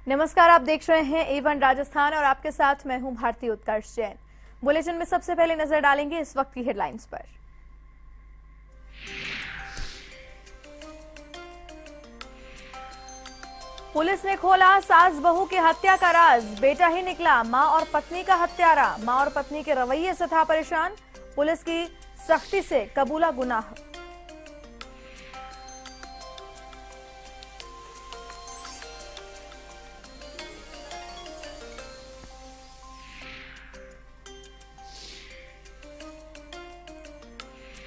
नमस्कार, आप देख रहे हैं A1 राजस्थान और आपके साथ मैं हूं भारती उत्कर्ष जैन। बुलेटिन में सबसे पहले नजर डालेंगे इस वक्त की हेडलाइंस पर। पुलिस ने खोला सास बहू की हत्या का राज, बेटा ही निकला मां और पत्नी का हत्यारा। मां और पत्नी के रवैये से था परेशान, पुलिस की सख्ती से कबूला गुनाह।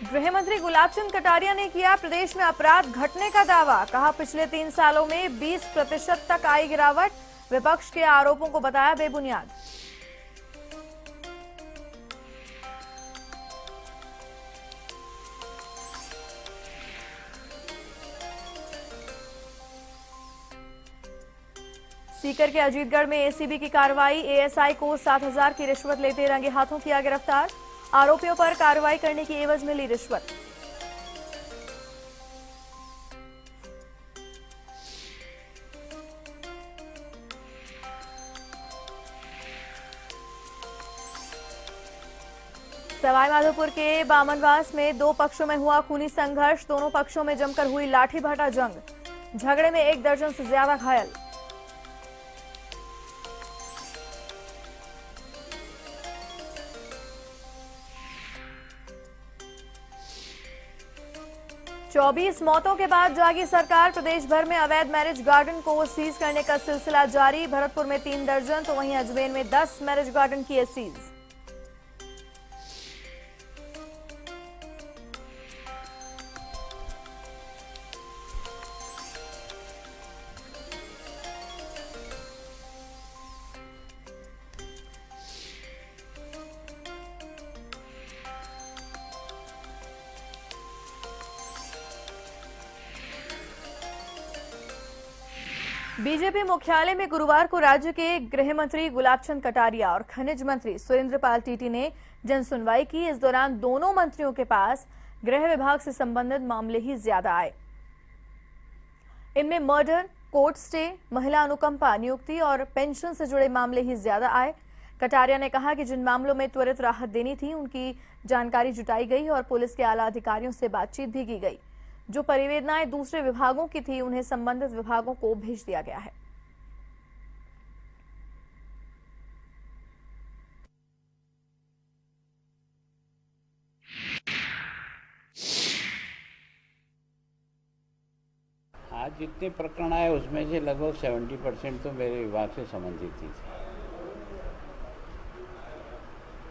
गृह मंत्री गुलाबचंद कटारिया ने किया प्रदेश में अपराध घटने का दावा। कहा पिछले 3 सालों में 20% तक आई गिरावट, विपक्ष के आरोपों को बताया बेबुनियाद। सीकर के अजीतगढ़ में एसीबी की कार्रवाई, एएसआई को 7,000 की रिश्वत लेते रंगे हाथों किया गिरफ्तार। आरोपियों पर कार्रवाई करने की एवज मिली रिश्वत। सवाईमाधोपुर के बामनवास में 2 पक्षों में हुआ खूनी संघर्ष, दोनों पक्षों में जमकर हुई लाठी भाटा जंग। झगड़े में 1 दर्जन से ज्यादा घायल। चौबीस मौतों के बाद जागी सरकार, प्रदेश भर में अवैध मैरिज गार्डन को सीज करने का सिलसिला जारी। भरतपुर में 3 दर्जन तो वहीं अजमेर में 10 मैरिज गार्डन किए सीज। बीजेपी मुख्यालय में गुरुवार को राज्य के गृह मंत्री गुलाबचंद कटारिया और खनिज मंत्री सुरेंद्र पाल टीटी ने जन सुनवाई की। इस दौरान दोनों मंत्रियों के पास गृह विभाग से संबंधित मामले ही ज्यादा आए। इनमें मर्डर, कोर्ट स्टे, महिला अनुकंपा, नियुक्ति और पेंशन से जुड़े मामले ही ज्यादा आए। कटारिया ने कहा कि जिन मामलों में त्वरित राहत देनी थी उनकी जानकारी जुटाई गई और पुलिस के आला अधिकारियों से बातचीत भी की गई। जो परिवेदनाएं दूसरे विभागों की थी उन्हें संबंधित विभागों को भेज दिया गया है। आज जितने प्रकरण आए उसमें से लगभग 70% तो मेरे विभाग से संबंधित ही थे,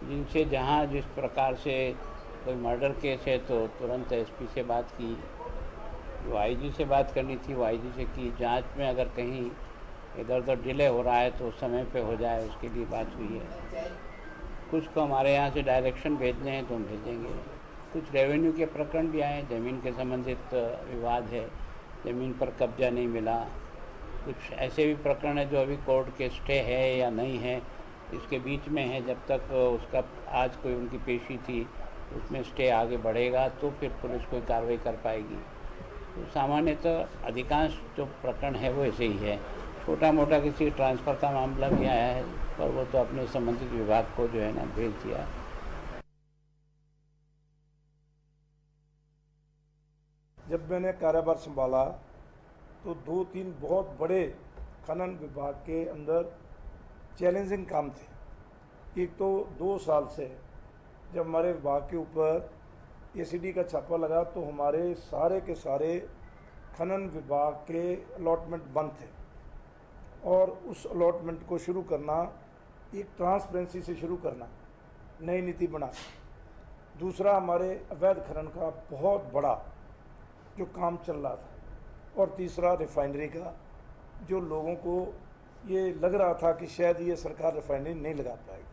जिनसे जहाँ जिस प्रकार से कोई मर्डर केस है तो तुरंत एसपी से बात की, जो आईजी से बात करनी थी वो आईजी से की। जांच में अगर कहीं इधर उधर डिले हो रहा है तो उस समय पे हो जाए उसके लिए बात हुई है। कुछ को हमारे यहाँ से डायरेक्शन भेजने हैं तो हम भेजेंगे। कुछ रेवेन्यू के प्रकरण भी आए, ज़मीन के संबंधित विवाद है, ज़मीन पर कब्जा नहीं मिला। कुछ ऐसे भी प्रकरण है जो अभी कोर्ट के स्टे है या नहीं है, इसके बीच में है। जब तक उसका आज कोई उनकी पेशी थी उसमें स्टे आगे बढ़ेगा तो फिर पुलिस कोई कार्रवाई कर पाएगी। तो सामान्यतः अधिकांश जो प्रकरण है वो ऐसे ही है। छोटा मोटा किसी ट्रांसफ़र का मामला भी आया है पर वो तो अपने संबंधित विभाग को जो है ना भेज दिया। जब मैंने कार्यभार संभाला तो 2-3 बहुत बड़े खनन विभाग के अंदर चैलेंजिंग काम थे। एक तो 2 साल से जब हमारे विभाग के ऊपर एसीडी का छापा लगा तो हमारे सारे के सारे खनन विभाग के अलॉटमेंट बंद थे और उस अलॉटमेंट को शुरू करना, एक ट्रांसपेरेंसी से शुरू करना, नई नीति बना। दूसरा, हमारे अवैध खनन का बहुत बड़ा जो काम चल रहा था और तीसरा रिफाइनरी का, जो लोगों को ये लग रहा था कि शायद ये सरकार रिफाइनरी नहीं लगा पाएगी।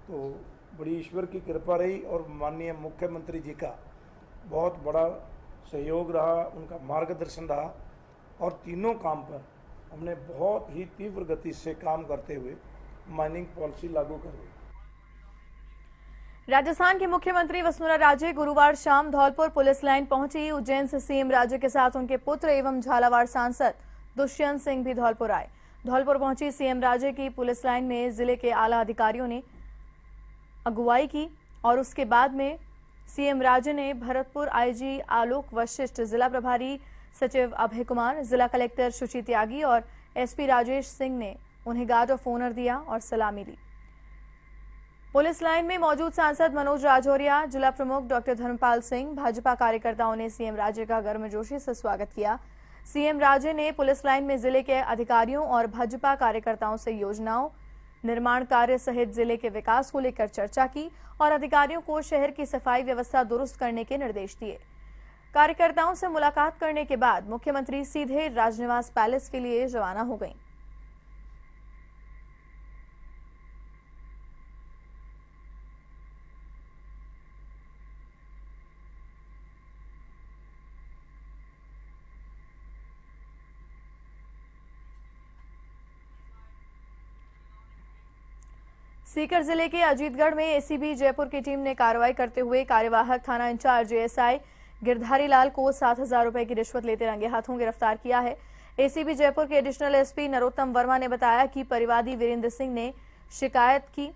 तो बड़ी ईश्वर की कृपा रही और माननीय मुख्यमंत्री जी का बहुत बड़ा सहयोग रहा, उनका मार्गदर्शन रहा और तीनों काम पर हमने बहुत ही तीव्र गति से काम करते हुए माइनिंग पॉलिसी लागू कर दी। राजस्थान के मुख्यमंत्री वसुंधरा राजे गुरुवार शाम धौलपुर पुलिस लाइन पहुंची। उज्जैन से सीएम राजे के साथ उनके पुत्र एवं झालावाड़ सांसद दुष्यंत सिंह भी धौलपुर आए। धौलपुर पहुंची सीएम राजे की पुलिस लाइन में जिले के आला अधिकारियों ने अगुवाई की और उसके बाद में सीएम राजे ने भरतपुर आईजी आलोक वशिष्ठ, जिला प्रभारी सचिव अभय कुमार, जिला कलेक्टर शुचि त्यागी और एसपी राजेश सिंह ने उन्हें गार्ड ऑफ ऑनर दिया और सलामी ली। पुलिस लाइन में मौजूद सांसद मनोज राजौरिया, जिला प्रमुख डॉक्टर धर्मपाल सिंह, भाजपा कार्यकर्ताओं ने सीएम राजे का गर्मजोशी से स्वागत किया। सीएम राजे ने पुलिस लाइन में जिले के अधिकारियों और भाजपा कार्यकर्ताओं से योजनाओं, निर्माण कार्य सहित जिले के विकास को लेकर चर्चा की और अधिकारियों को शहर की सफाई व्यवस्था दुरुस्त करने के निर्देश दिए। कार्यकर्ताओं से मुलाकात करने के बाद मुख्यमंत्री सीधे राजनिवास पैलेस के लिए रवाना हो गईं। सीकर जिले के अजीतगढ़ में एसीबी जयपुर की टीम ने कार्रवाई करते हुए कार्यवाहक थाना इंचार्ज एएसआई गिरधारी लाल को 7,000 रुपए की रिश्वत लेते रंगे हाथों गिरफ्तार किया है। एसीबी जयपुर के एडिशनल एसपी नरोत्तम वर्मा ने बताया कि परिवादी वीरेंद्र सिंह ने शिकायत की,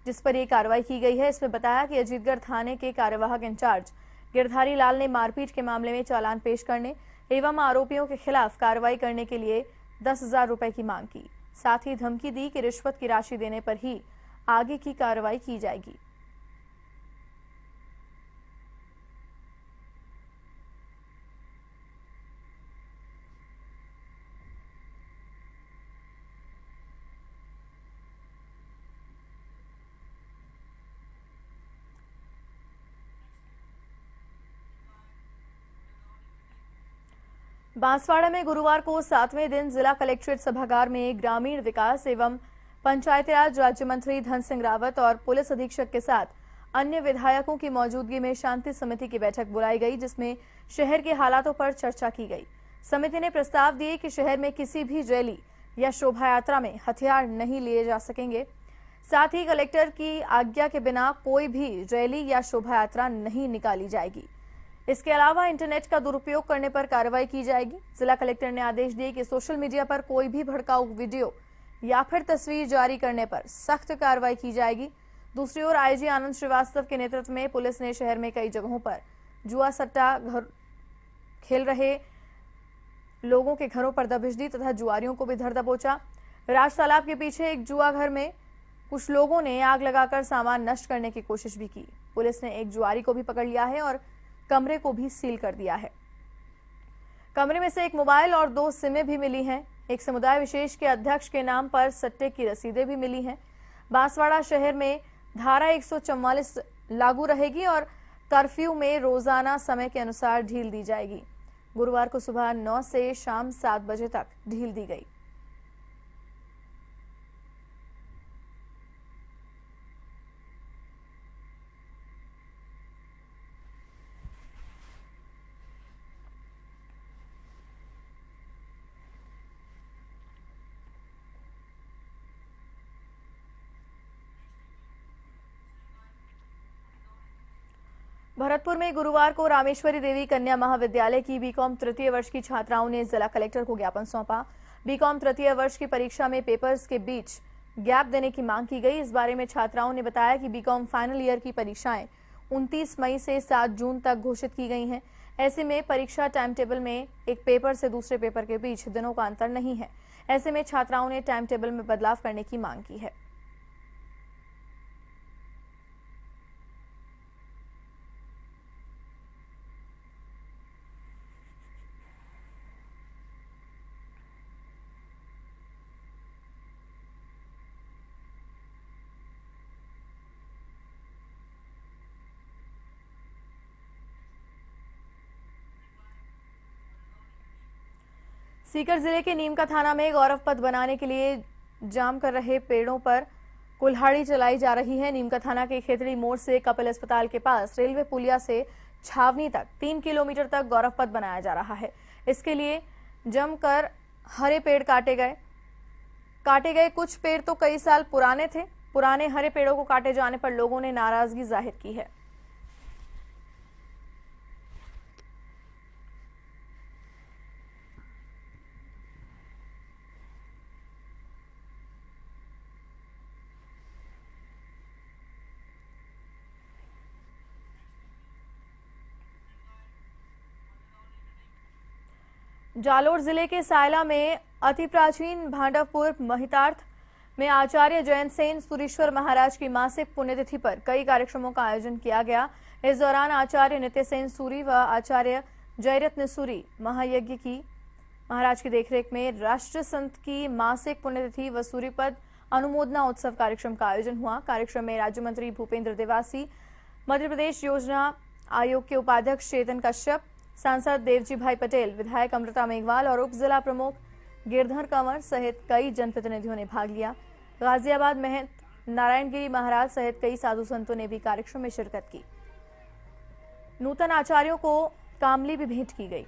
जिस पर यह कार्रवाई की गई है। इसमें बताया कि अजीतगढ़ थाने के कार्यवाहक इंचार्ज गिरधारी लाल ने मारपीट के मामले में चालान पेश करने एवं आरोपियों के खिलाफ कार्रवाई करने के लिए 10,000 रुपए की मांग की। साथ ही धमकी दी कि रिश्वत की राशि देने पर ही आगे की कार्रवाई की जाएगी। बांसवाड़ा में गुरुवार को 7वें दिन जिला कलेक्ट्रेट सभागार में ग्रामीण विकास एवं पंचायती राज राज्य मंत्री धन सिंह रावत और पुलिस अधीक्षक के साथ अन्य विधायकों की मौजूदगी में शांति समिति की बैठक बुलाई गई, जिसमें शहर के हालातों पर चर्चा की गई। समिति ने प्रस्ताव दिए कि शहर में किसी भी रैली या शोभा यात्रा में हथियार नहीं लिए जा सकेंगे। साथ ही कलेक्टर की आज्ञा के बिना कोई भी रैली या शोभा यात्रा नहीं निकाली जाएगी। इसके अलावा इंटरनेट का दुरुपयोग करने पर कार्रवाई की जाएगी। जिला कलेक्टर ने आदेश दिए कि सोशल मीडिया पर कोई भी भड़काऊ वीडियो या फिर तस्वीर जारी करने पर सख्त कार्रवाई की जाएगी। दूसरी ओर आईजी आनंद श्रीवास्तव के नेतृत्व में पुलिस ने शहर में कई जगहों पर जुआ सट्टा घर खेल रहे लोगों के घरों पर दबिश दी तथा जुआरियों को भी धर दबोचा। राज तालाब के पीछे एक जुआ घर में कुछ लोगों ने आग लगाकर सामान नष्ट करने की कोशिश भी की। पुलिस ने एक जुआरी को भी पकड़ लिया है और कमरे को भी सील कर दिया है। कमरे में से एक मोबाइल और 2 सिमें भी मिली हैं। एक समुदाय विशेष के अध्यक्ष के नाम पर सट्टे की रसीदें भी मिली हैं। बांसवाड़ा शहर में धारा 144 लागू रहेगी और कर्फ्यू में रोजाना समय के अनुसार ढील दी जाएगी। गुरुवार को सुबह 9 से शाम 7 बजे तक ढील दी गई। भरतपुर में गुरुवार को रामेश्वरी देवी कन्या महाविद्यालय की बीकॉम तृतीय वर्ष की छात्राओं ने जिला कलेक्टर को ज्ञापन सौंपा। बीकॉम तृतीय वर्ष की परीक्षा में पेपर्स के बीच गैप देने की मांग की गई। इस बारे में छात्राओं ने बताया कि बीकॉम फाइनल ईयर की परीक्षाएं 29 मई से 7 जून तक घोषित की गई हैं। ऐसे में परीक्षा टाइम टेबल में एक पेपर से दूसरे पेपर के बीच दिनों का अंतर नहीं है। ऐसे में छात्राओं ने टाइम टेबल में बदलाव करने की मांग की है। सीकर जिले के नीमका थाना में गौरव पथ बनाने के लिए जाम कर रहे पेड़ों पर कुल्हाड़ी चलाई जा रही है। नीमका थाना के खेतड़ी मोड़ से कपिल अस्पताल के पास रेलवे पुलिया से छावनी तक 3 किलोमीटर तक गौरव पथ बनाया जा रहा है। इसके लिए जमकर हरे पेड़ काटे गए। कुछ पेड़ तो कई साल पुराने थे। पुराने हरे पेड़ों को काटे जाने पर लोगों ने नाराजगी जाहिर की है। जालोर जिले के सायला में अति प्राचीन भांडवपुर महितार्थ में आचार्य जयंत सेन सुरीश्वर महाराज की मासिक पुण्यतिथि पर कई कार्यक्रमों का आयोजन किया गया। इस दौरान आचार्य नित्य सेन सूरी व आचार्य जयरत्न सूरी महायज्ञ की महाराज की देखरेख में राष्ट्र संत की मासिक पुण्यतिथि व सूर्यपद अनुमोदना उत्सव कार्यक्रम का आयोजन हुआ। कार्यक्रम में राज्य मंत्री भूपेंद्र देवासी, मध्य प्रदेश योजना आयोग के उपाध्यक्ष चेतन कश्यप, सांसद देवजी भाई पटेल, विधायक अमृता मेघवाल और उप जिला प्रमुख गिरधर कंवर सहित कई जनप्रतिनिधियों ने भाग लिया। गाजियाबाद महंत नारायणगिरी महाराज सहित कई साधु संतों ने भी कार्यक्रम में शिरकत की। नूतन आचार्यों को कामली भी भेंट की गई।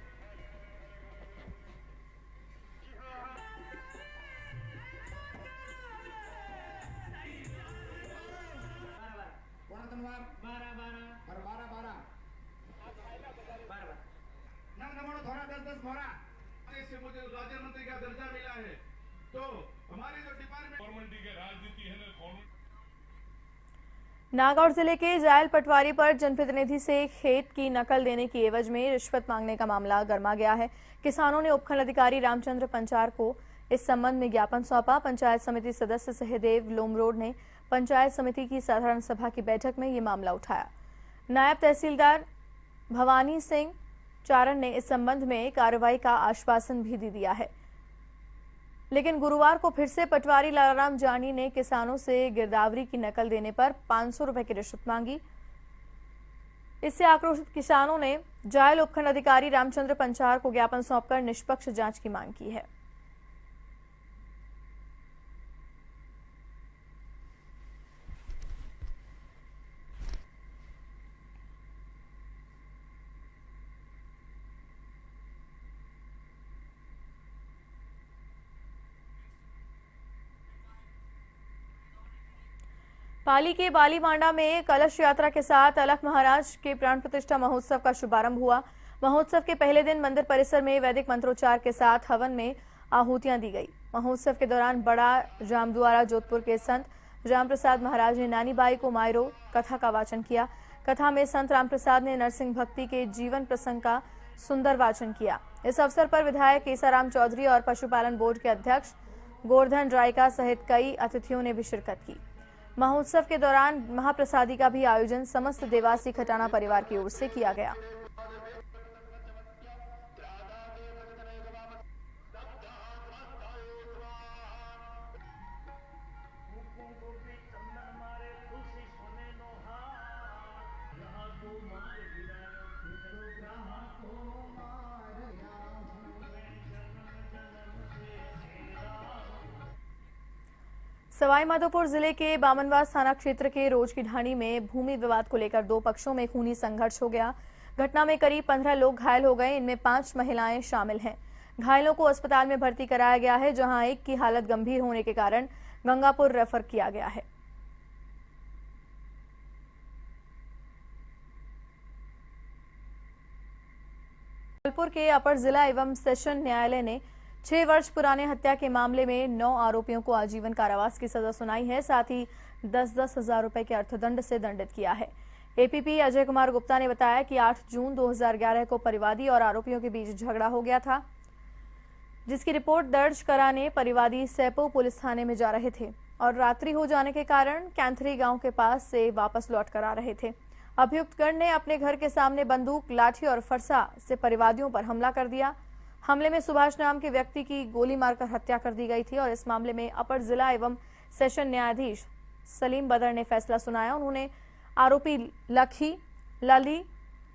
से मुझे राज्य मंत्री का दर्जा मिला है, तो हमारी जो डिपार्टमेंट गवर्नमेंट की राजनीति है ना, नागौर जिले के जायल पटवारी पर जनप्रतिनिधि से खेत की नकल देने की एवज में रिश्वत मांगने का मामला गर्मा गया है। किसानों ने उपखंड अधिकारी रामचंद्र पंचार को इस संबंध में ज्ञापन सौंपा। पंचायत समिति सदस्य सहदेव लोमरोड ने पंचायत समिति की साधारण सभा की बैठक में ये मामला उठाया। नायब तहसीलदार भवानी सिंह चारण ने इस संबंध में कार्रवाई का आश्वासन भी दे दिया है, लेकिन गुरुवार को फिर से पटवारी लालाराम जानी ने किसानों से गिरदावरी की नकल देने पर 500 रुपए की रिश्वत मांगी। इससे आक्रोशित किसानों ने जायल उपखंड अधिकारी रामचंद्र पंचार को ज्ञापन सौंपकर निष्पक्ष जांच की मांग की है। पाली के बालीमांडा में कलश यात्रा के साथ अलख महाराज के प्राण प्रतिष्ठा महोत्सव का शुभारंभ हुआ। महोत्सव के पहले दिन मंदिर परिसर में वैदिक मंत्रोच्चार के साथ हवन में आहुतियां दी गई। महोत्सव के दौरान बड़ा जामदुआरा जोधपुर के संत रामप्रसाद महाराज ने नानी बाई को मायरो कथा का वाचन किया। कथा में संत रामप्रसाद ने नरसिंह भक्ति के जीवन प्रसंग का सुंदर वाचन किया। इस अवसर पर विधायक केसाराम चौधरी और पशुपालन बोर्ड के अध्यक्ष गोवर्धन रायका सहित कई अतिथियों ने भी शिरकत की। महोत्सव के दौरान महाप्रसादी का भी आयोजन समस्त देवासी खटाना परिवार की ओर से किया गया। सवाईमाधोपुर जिले के बामनवास थाना क्षेत्र के रोज की ढाणी में भूमि विवाद को लेकर दो पक्षों में खूनी संघर्ष हो गया। घटना में करीब 15 लोग घायल हो गए, इनमें 5 महिलाएं शामिल हैं। घायलों को अस्पताल में भर्ती कराया गया है, जहां एक की हालत गंभीर होने के कारण गंगापुर रेफर किया गया है। जबलपुर के अपर जिला एवं सेशन न्यायालय ने 6 वर्ष पुराने हत्या के मामले में 9 आरोपियों को आजीवन कारावास की सजा सुनाई है। साथ ही 10-10 हजार रुपए के अर्थदंड से दंडित किया है। एपीपी अजय कुमार गुप्ता ने बताया कि 8 जून 2011 को परिवादी और आरोपियों के बीच झगड़ा हो गया था, जिसकी रिपोर्ट दर्ज कराने परिवादी सैपो पुलिस थाने में जा रहे थे और रात्रि हो जाने के कारण कैंथरी गांव के पास से वापस लौट कर आ रहे थे। अभियुक्त गण ने अपने घर के सामने बंदूक, लाठी और फरसा से परिवादियों पर हमला कर दिया। हमले में सुभाष नाम के व्यक्ति की गोली मारकर हत्या कर दी गई थी और इस मामले में अपर जिला एवं सेशन न्यायाधीश सलीम बदर ने फैसला सुनाया। उन्होंने आरोपी लखी, लली,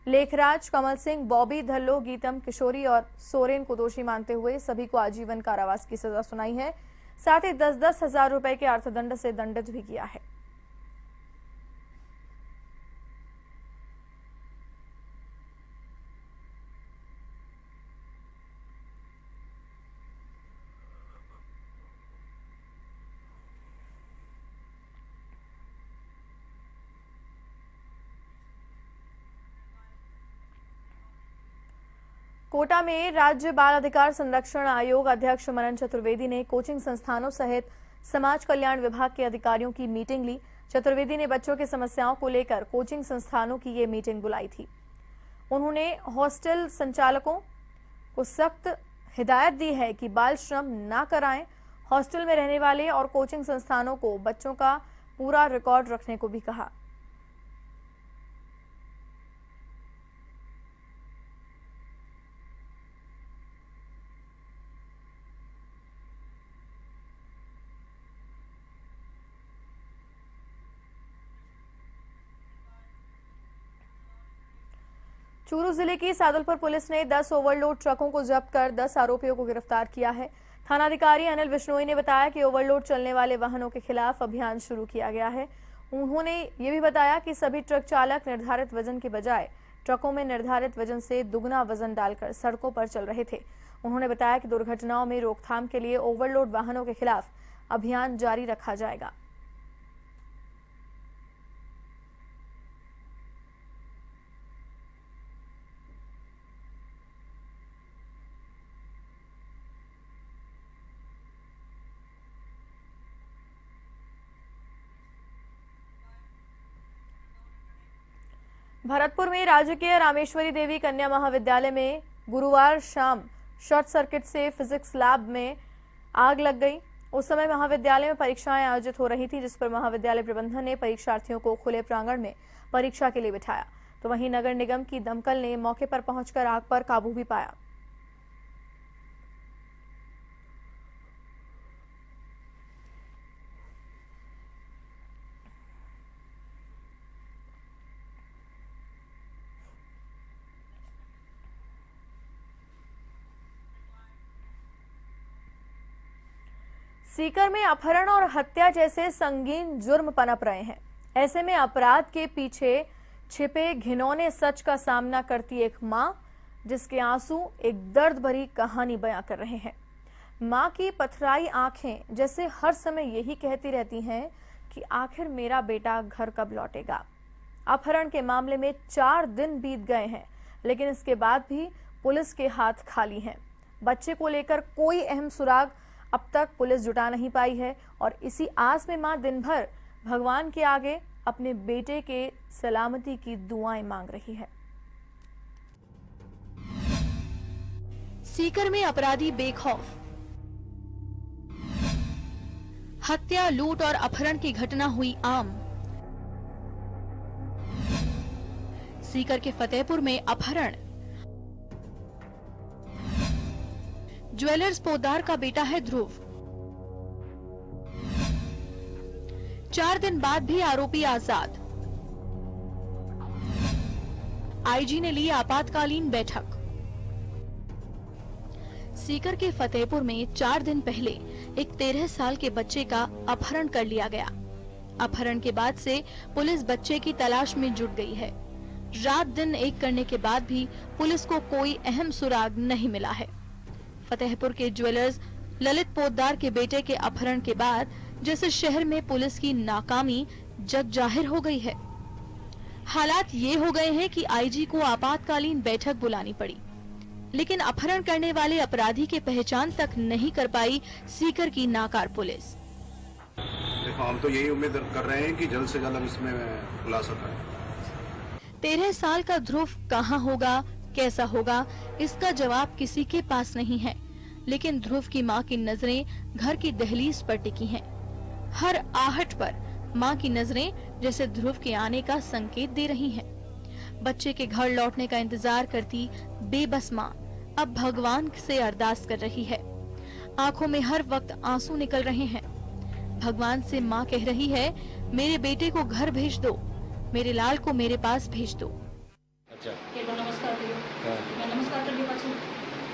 लेखराज, कमल सिंह, बॉबी, धल्लो, गीतम, किशोरी और सोरेन को दोषी मानते हुए सभी को आजीवन कारावास की सजा सुनाई है। साथ ही 10-10 हजार रुपए के अर्थदंड से दंडित भी किया है। कोटा में राज्य बाल अधिकार संरक्षण आयोग अध्यक्ष मनन चतुर्वेदी ने कोचिंग संस्थानों सहित समाज कल्याण विभाग के अधिकारियों की मीटिंग ली। चतुर्वेदी ने बच्चों की समस्याओं को लेकर कोचिंग संस्थानों की ये मीटिंग बुलाई थी। उन्होंने हॉस्टल संचालकों को सख्त हिदायत दी है कि बाल श्रम ना कराएं। हॉस्टल में रहने वाले और कोचिंग संस्थानों को बच्चों का पूरा रिकॉर्ड रखने को भी कहा। चूरू जिले की सादुलपुर पुलिस ने 10 ओवरलोड ट्रकों को जब्त कर 10 आरोपियों को गिरफ्तार किया है। थानाधिकारी अनिल बिश्नोई ने बताया कि ओवरलोड चलने वाले वाहनों के खिलाफ अभियान शुरू किया गया है। उन्होंने ये भी बताया कि सभी ट्रक चालक निर्धारित वजन के बजाय ट्रकों में निर्धारित वजन से दुगना वजन डालकर सड़कों पर चल रहे थे। उन्होंने बताया कि दुर्घटनाओं में रोकथाम के लिए ओवरलोड वाहनों के खिलाफ अभियान जारी रखा जाएगा। भरतपुर में राजकीय रामेश्वरी देवी कन्या महाविद्यालय में गुरुवार शाम शॉर्ट सर्किट से फिजिक्स लैब में आग लग गई। उस समय महाविद्यालय में परीक्षाएं आयोजित हो रही थी, जिस पर महाविद्यालय प्रबंधन ने परीक्षार्थियों को खुले प्रांगण में परीक्षा के लिए बिठाया। तो वहीं नगर निगम की दमकल ने मौके पर पहुंचकर आग पर काबू भी पाया। सीकर में अपहरण और हत्या जैसे संगीन जुर्म पनप रहे हैं। ऐसे में अपराध के पीछे छिपे घिनौने सच का सामना करती एक मां, जिसके आंसू एक दर्द भरी कहानी बयां कर रहे हैं। मां की पथराई आंखें जैसे हर समय यही कहती रहती हैं कि आखिर मेरा बेटा घर कब लौटेगा। अपहरण के मामले में 4 दिन बीत गए हैं, लेकिन इसके बाद भी पुलिस के हाथ खाली हैं। बच्चे को लेकर कोई अहम सुराग अब तक पुलिस जुटा नहीं पाई है और इसी आस में मां दिन भर भगवान के आगे अपने बेटे के सलामती की दुआएं मांग रही है। सीकर में अपराधी बेखौफ। हत्या, लूट और अपहरण की घटना हुई आम। सीकर के फतेहपुर में अपहरण। ज्वेलर्स पोद्दार का बेटा है ध्रुव। 4 दिन बाद भी आरोपी आजाद। आईजी ने ली आपातकालीन बैठक। सीकर के फतेहपुर में 4 दिन पहले एक 13 साल के बच्चे का अपहरण कर लिया गया। अपहरण के बाद से पुलिस बच्चे की तलाश में जुट गई है। रात दिन एक करने के बाद भी पुलिस को कोई अहम सुराग नहीं मिला है। फतेहपुर के ज्वेलर्स ललित पोद्दार के बेटे के अपहरण के बाद जैसे शहर में पुलिस की नाकामी जग जाहिर हो गई है। हालात ये हो गए हैं कि आईजी को आपातकालीन बैठक बुलानी पड़ी, लेकिन अपहरण करने वाले अपराधी की पहचान तक नहीं कर पाई सीकर की नाकार पुलिस। देखो, हम तो यही उम्मीद कर रहे हैं कि जल्द से जल्द हम इसमें खुलासा करें। 13 साल का ध्रुव कहाँ होगा, कैसा होगा, इसका जवाब किसी के पास नहीं है। लेकिन ध्रुव की मां की नजरें घर की दहलीज पर टिकी हैं। हर आहट पर मां की नजरें जैसे ध्रुव के आने का संकेत दे रही हैं। बच्चे के घर लौटने का इंतजार करती बेबस मां अब भगवान से अरदास कर रही है। आंखों में हर वक्त आंसू निकल रहे हैं। भगवान से मां कह रही है, मेरे बेटे को घर भेज दो, मेरे लाल को मेरे पास भेज दो। अच्छा, नमस्कार नमस्कार करली पासून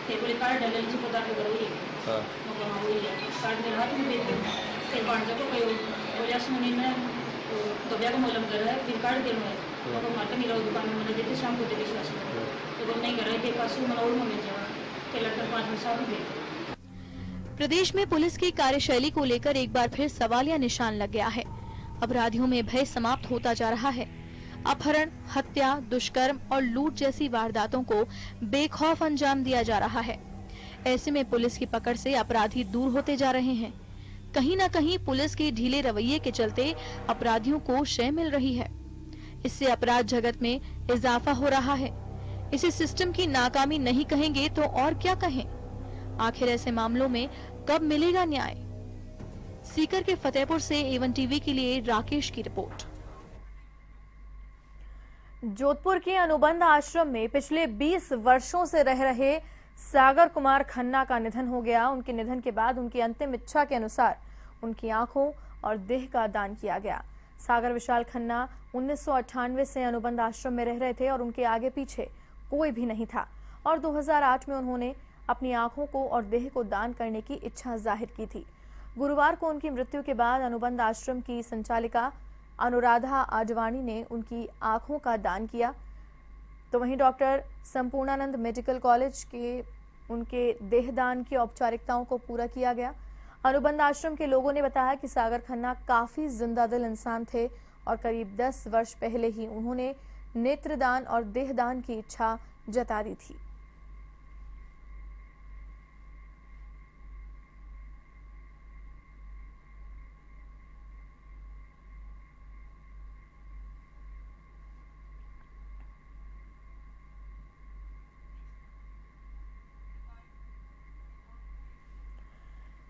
ते बोले कार्ड ललित पोद्दार के घर हुई हां मग हुई कार्ड मेरे हाथ में दे दिया। ते बांझा को कयो बोले असमुनी ने दबिया को मोलम कर है फिर कार्ड दे मैं तो माता मेरा दुकान में देते शाम को देते विश्वास तो नहीं कर रहे थे पासू मन और मम्मी जा के लड़का 5 में साहब दे। प्रदेश में पुलिस की कार्यशैली को लेकर एक बार फिर सवालिया निशान लग गया है। अपराधियों में भय समाप्त होता जा रहा है। अपहरण, हत्या, दुष्कर्म और लूट जैसी वारदातों को बेखौफ अंजाम दिया जा रहा है। ऐसे में पुलिस की पकड़ से अपराधी दूर होते जा रहे हैं। कहीं न कहीं पुलिस के ढीले रवैये के चलते अपराधियों को शय मिल रही है। इससे अपराध जगत में इजाफा हो रहा है। इसे सिस्टम की नाकामी नहीं कहेंगे तो और क्या कहें। आखिर ऐसे मामलों में कब मिलेगा न्याय? सीकर के फतेहपुर से A1 टीवी के लिए राकेश की रिपोर्ट। जोधपुर के अनुबंध आश्रम में पिछले 20 वर्षों से रह रहे सागर कुमार खन्ना का निधन हो गया। उनके निधन के बाद उनकी अंतिम इच्छा के अनुसार उनकी आंखों और देह का दान किया गया। सागर विशाल खन्ना 1998 से अनुबंध आश्रम में रह रहे थे और उनके आगे पीछे कोई भी नहीं था और 2008 में उन्होंने अपनी आंखों को और देह को दान करने की इच्छा जाहिर की थी। गुरुवार को उनकी मृत्यु के बाद अनुबंध आश्रम की संचालिका अनुराधा आडवाणी ने उनकी आंखों का दान किया। तो वहीं डॉक्टर संपूर्णानंद मेडिकल कॉलेज के उनके देहदान की औपचारिकताओं को पूरा किया गया। अनुबंध आश्रम के लोगों ने बताया कि सागर खन्ना काफी जिंदादिल इंसान थे और करीब 10 वर्ष पहले ही उन्होंने नेत्रदान और देहदान की इच्छा जता दी थी।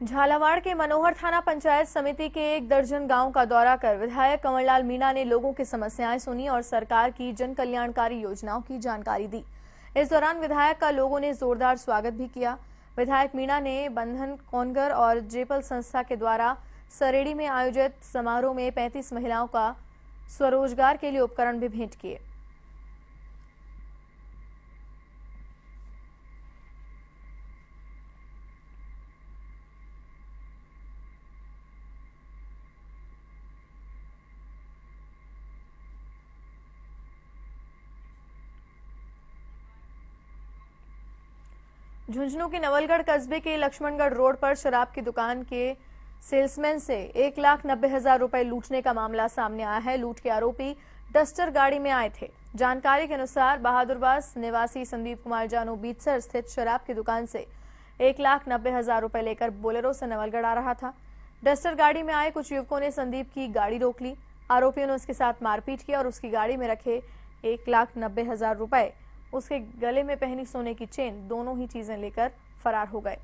झालावाड़ के मनोहर थाना पंचायत समिति के 1 दर्जन गांव का दौरा कर विधायक कंवरलाल मीणा ने लोगों की समस्याएं सुनी और सरकार की जन कल्याणकारी योजनाओं की जानकारी दी। इस दौरान विधायक का लोगों ने जोरदार स्वागत भी किया। विधायक मीणा ने बंधन कोनगर और जेपल संस्था के द्वारा सरेड़ी में आयोजित समारोह में 35 महिलाओं का स्वरोजगार के लिए उपकरण भी भेंट किए। झुंझुनू के नवलगढ़ कस्बे के लक्ष्मणगढ़ रोड पर शराब की दुकान के सेल्समैन से 1,90,000 रुपए लूटने का मामला सामने आया है। लूट के आरोपी डस्टर गाड़ी में आए थे। जानकारी के अनुसार बहादुरबास निवासी संदीप कुमार जानू बीतसर स्थित शराब की दुकान से 1,90,000 रुपए लेकर बोलेरो से नवलगढ़ आ रहा था। डस्टर गाड़ी में आए कुछ युवकों ने संदीप की गाड़ी रोक ली। आरोपियों ने उसके साथ मारपीट की और उसकी गाड़ी में रखे 1,90,000 रुपए, उसके गले में पहनी सोने की चेन, दोनों ही चीजें लेकर फरार हो गए।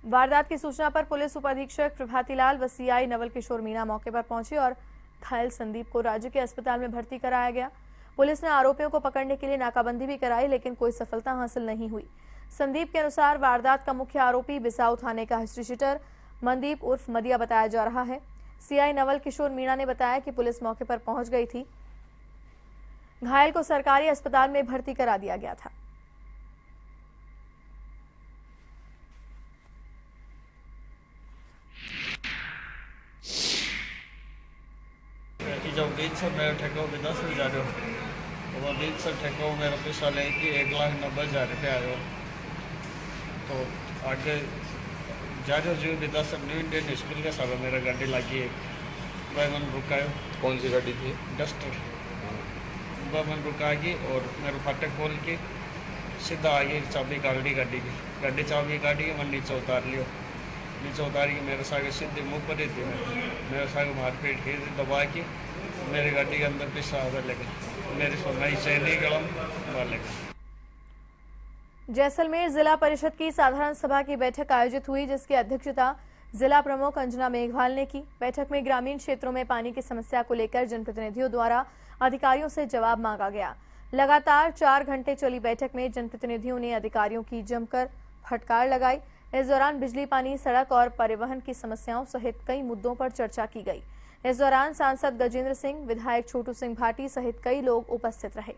वारदात की सूचना पर पुलिस उपाधीक्षक प्रभातीलाल व सीआई नवल किशोर मीणा मौके पर पहुंचे और घायल संदीप को राज्य के अस्पताल में भर्ती कराया गया। पुलिस ने आरोपियों को पकड़ने के लिए नाकाबंदी भी कराई, लेकिन कोई सफलता हासिल नहीं हुई। संदीप के अनुसार वारदात का मुख्य आरोपी बिसाऊ थाने का हिस्ट्री शीटर मनदीप उर्फ मदिया बताया जा रहा है। सीआई नवल किशोर मीणा ने बताया कि पुलिस मौके पर पहुंच गई थी। घायल को सरकारी अस्पताल में भर्ती करा दिया गया था। जब 20 सौ मेरा ठेका 10,000 वो 20 सौ ठेका मेरा पैसा लेके 1,90,000 रुपये आयो। तो आगे जा रहे जो भी 10 न्यू इंडियन स्कूल के साथ मेरा गाड़ी लगी है। भाई मैंने रुकायो। कौन सी गाड़ी थी? डस्टर। मैंने रुका के और मेरे फाटक खोल के सीधा आगे चाबी काट दी गाड़ी की। गाड़ी चाबी काटी के मैं नीचे उतार लियो। नीचे उतारी के मेरे सागे सीधे मुँह पर ही थी। मेरे सागे मारपीट की दबा के मेरी गाड़ी के अंदर पिसा आने लगे। मेरी सोनाई चैनी गलम मार लगे। जैसलमेर जिला परिषद की साधारण सभा की बैठक आयोजित हुई, जिसकी अध्यक्षता जिला प्रमुख अंजना मेघवाल ने की। बैठक में ग्रामीण क्षेत्रों में पानी की समस्या को लेकर जनप्रतिनिधियों द्वारा अधिकारियों से जवाब मांगा गया। लगातार 4 घंटे चली बैठक में जनप्रतिनिधियों ने अधिकारियों की जमकर फटकार लगाई। इस दौरान बिजली, पानी, सड़क और परिवहन की समस्याओं सहित कई मुद्दों पर चर्चा की गई। इस दौरान सांसद गजेंद्र सिंह, विधायक छोटू सिंह भाटी सहित कई लोग उपस्थित रहे।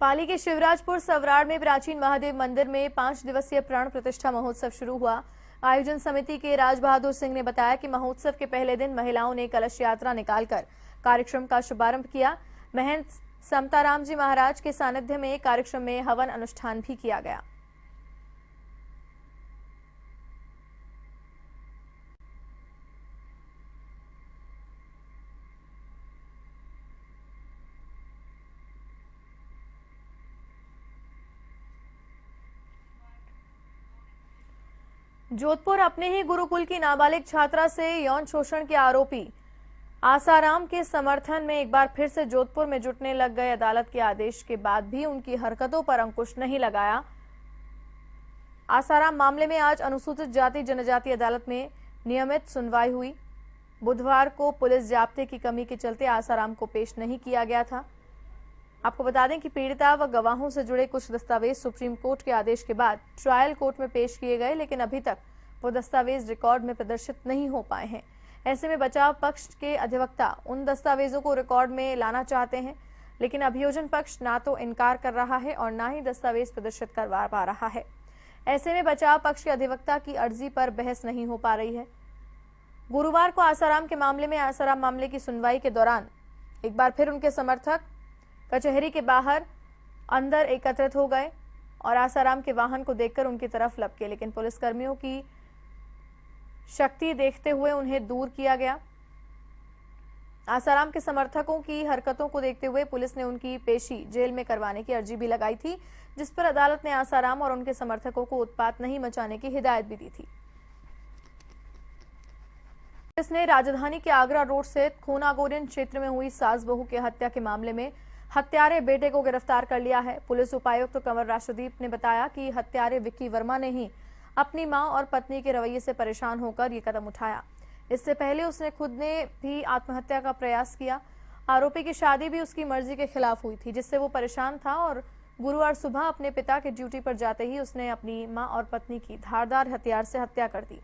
पाली के शिवराजपुर सवराड़ में प्राचीन महादेव मंदिर में 5 दिवसीय प्राण प्रतिष्ठा महोत्सव शुरू हुआ। आयोजन समिति के राज बहादुर सिंह ने बताया कि महोत्सव के पहले दिन महिलाओं ने कलश यात्रा निकालकर कार्यक्रम का शुभारंभ किया। महंत समताराम जी महाराज के सानिध्य में कार्यक्रम में हवन अनुष्ठान भी किया गया। जोधपुर अपने ही गुरुकुल की नाबालिग छात्रा से यौन शोषण के आरोपी आसाराम के समर्थन में एक बार फिर से जोधपुर में जुटने लग गए। अदालत के आदेश के बाद भी उनकी हरकतों पर अंकुश नहीं लगाया। आसाराम मामले में आज अनुसूचित जाति जनजाति अदालत में नियमित सुनवाई हुई। बुधवार को पुलिस जाब्ते की कमी के चलते आसाराम को पेश नहीं किया गया था। आपको बता दें कि पीड़िता व गवाहों से जुड़े कुछ दस्तावेज सुप्रीम कोर्ट के आदेश के बाद ट्रायल कोर्ट में पेश किए गए, लेकिन अभी तक वो दस्तावेज रिकॉर्ड में प्रदर्शित नहीं हो पाए हैं। ऐसे में बचाव पक्ष के अधिवक्ता उन दस्तावेजों को रिकॉर्ड में लाना चाहते हैं, लेकिन अभियोजन पक्ष ना तो इनकार कर रहा है और ना ही दस्तावेज प्रदर्शित करवा पा रहा है। ऐसे में बचाव पक्ष के अधिवक्ता की अर्जी पर बहस नहीं हो पा रही है। गुरुवार को आसाराम के मामले में आसाराम मामले की सुनवाई के दौरान एक बार फिर उनके समर्थक कचहरी के बाहर अंदर एकत्रित हो गए और आसाराम के वाहन को देखकर उनकी तरफ लपके, लेकिन पुलिसकर्मियों की शक्ति देखते हुए उन्हें दूर किया गया। आसाराम के समर्थकों की हरकतों को देखते हुए पुलिस ने उनकी पेशी जेल में करवाने की अर्जी भी लगाई थी, जिस पर अदालत ने आसाराम और उनके समर्थकों को उत्पात नहीं मचाने की हिदायत भी दी थी। पुलिस ने राजधानी के आगरा रोड स्थित खूनागोरियन क्षेत्र में हुई सास बहू की हत्या के मामले में हत्यारे बेटे को गिरफ्तार कर लिया है। पुलिस उपायुक्त कंवर राष्ट्रदीप ने बताया कि हत्यारे विक्की वर्मा ने ही अपनी मां और पत्नी के रवैये से परेशान होकर ये कदम उठाया। इससे पहले उसने खुद ने भी आत्महत्या का प्रयास किया। आरोपी की शादी भी उसकी मर्जी के खिलाफ हुई थी, जिससे वो परेशान था और गुरुवार सुबह अपने पिता के ड्यूटी पर जाते ही उसने अपनी मां और पत्नी की धारदार हथियार से हत्या कर दी।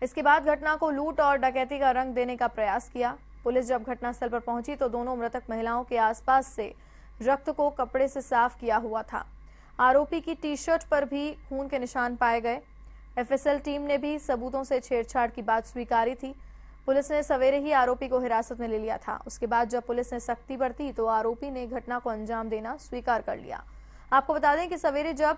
इसके बाद घटना को लूट और डकैती का रंग देने का प्रयास किया। पुलिस जब घटनास्थल पर पहुंची तो दोनों मृतक महिलाओं के आसपास से रक्त को कपड़े से साफ किया हुआ था। आरोपी की टी-शर्ट पर भी खून के निशान पाए गए। एफएसएल टीम ने भी सबूतों से छेड़छाड़ की बात स्वीकारी थी। पुलिस ने सवेरे ही आरोपी को हिरासत में ले लिया था। उसके बाद जब पुलिस ने सख्ती बरती तो आरोपी ने घटना को अंजाम देना स्वीकार कर लिया। आपको बता दें कि सवेरे जब